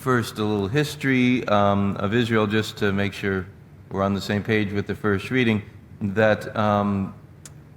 first a little history of Israel, just to make sure we're on the same page with the first reading, that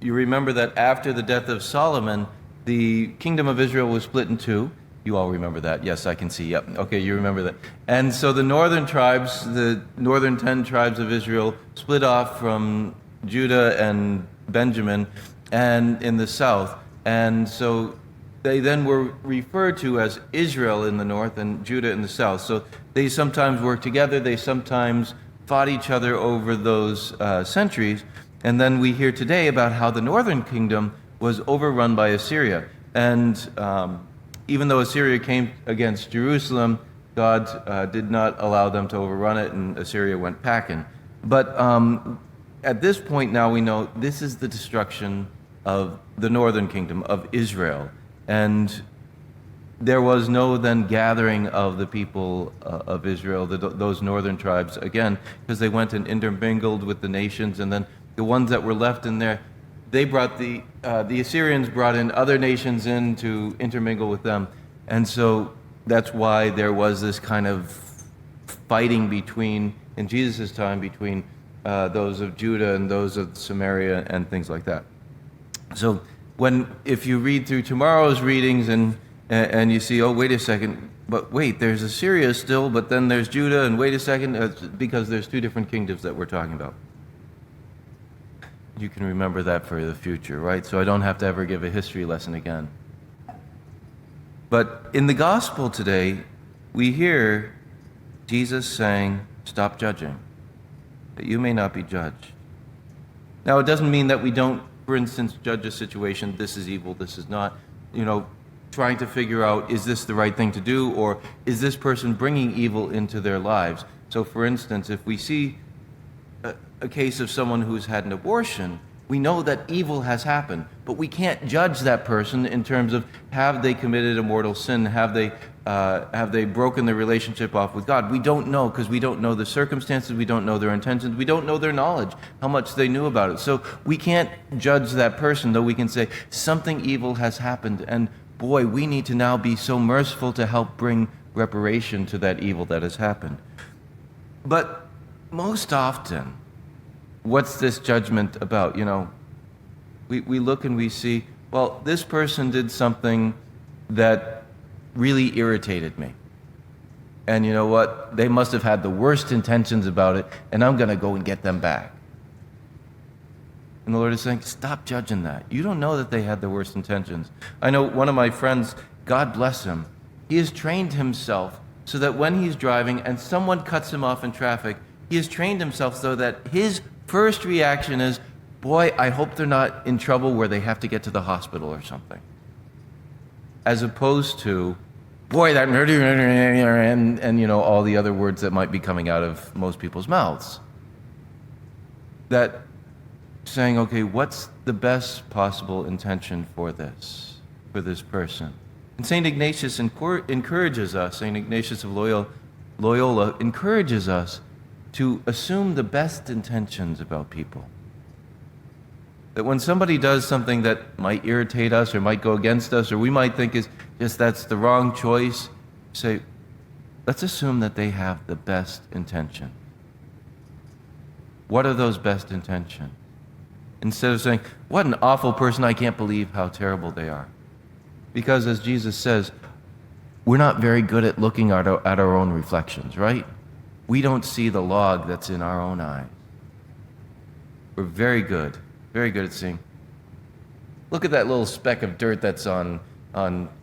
you remember that after the death of Solomon, the kingdom of Israel was split in two. You all remember that? Yes, I can see. Yep. Okay, you remember that. And so the northern tribes, the northern 10 tribes of Israel, split off from Judah and Benjamin and in the south. And so they then were referred to as Israel in the north and Judah in the south. So they sometimes worked together. They sometimes fought each other over those centuries. And then we hear today about how the northern kingdom was overrun by Assyria. And even though Assyria came against Jerusalem, God did not allow them to overrun it, and Assyria went packing. But at this point now we know this is the destruction of the northern kingdom, of Israel. And there was no then gathering of the people of Israel, those northern tribes, again, because they went and intermingled with the nations, and then the ones that were left in there, they brought the Assyrians brought in other nations in to intermingle with them. And so that's why there was this kind of fighting between, in Jesus' time, between those of Judah and those of Samaria and things like that. So if you read through tomorrow's readings and you see, oh, wait a second, but wait, there's Assyria still, but then there's Judah, and wait a second, because there's two different kingdoms that we're talking about. You can remember that for the future, right? So I don't have to ever give a history lesson again. But in the gospel today, we hear Jesus saying, stop judging, that you may not be judged. Now, it doesn't mean that we don't, for instance, judge a situation, this is evil, this is not, trying to figure out, is this the right thing to do, or is this person bringing evil into their lives? So, for instance, if we see a case of someone who's had an abortion, we know that evil has happened, but we can't judge that person in terms of, have they committed a mortal sin? Have they broken their relationship off with God? We don't know, because we don't know the circumstances, we don't know their intentions, we don't know their knowledge, how much they knew about it. So we can't judge that person, though we can say something evil has happened, and boy, we need to now be so merciful to help bring reparation to that evil that has happened. But most often, what's this judgment about? We look and we see, well, this person did something that really irritated me. And you know what? They must have had the worst intentions about it, and I'm going to go and get them back. And the Lord is saying, stop judging that. You don't know that they had the worst intentions. I know one of my friends, God bless him, he has trained himself so that when he's driving and someone cuts him off in traffic, he has trained himself so that his first reaction is, boy, I hope they're not in trouble where they have to get to the hospital or something. As opposed to, boy, that and all the other words that might be coming out of most people's mouths. That saying, okay, what's the best possible intention for this person? And St. Ignatius encourages us, St. Ignatius of Loyola encourages us to assume the best intentions about people. That when somebody does something that might irritate us or might go against us, or we might think is just that's the wrong choice, say, let's assume that they have the best intention. What are those best intentions? Instead of saying, what an awful person, I can't believe how terrible they are. Because as Jesus says, we're not very good at looking at our own reflections, right? We don't see the log that's in our own eye. We're very good at seeing. Look at that little speck of dirt that's on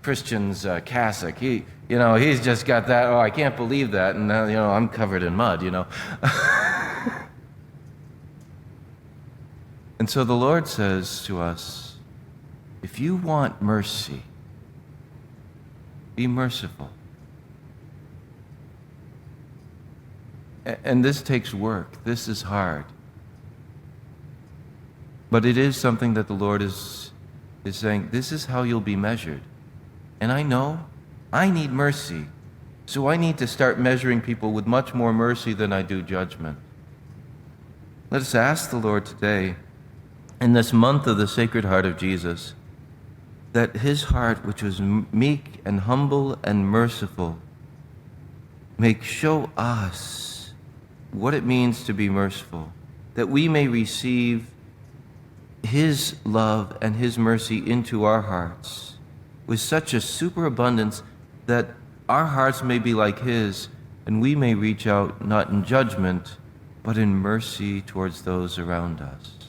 Christian's cassock. He's just got that. Oh, I can't believe that, and now I'm covered in mud. And so the Lord says to us, if you want mercy, be merciful. And this takes work. This is hard. But it is something that the Lord is saying, this is how you'll be measured. And I know I need mercy. So I need to start measuring people with much more mercy than I do judgment. Let us ask the Lord today, in this month of the Sacred Heart of Jesus, that his heart, which was meek and humble and merciful, show us what it means to be merciful, that we may receive his love and his mercy into our hearts with such a superabundance that our hearts may be like his, and we may reach out not in judgment, but in mercy towards those around us.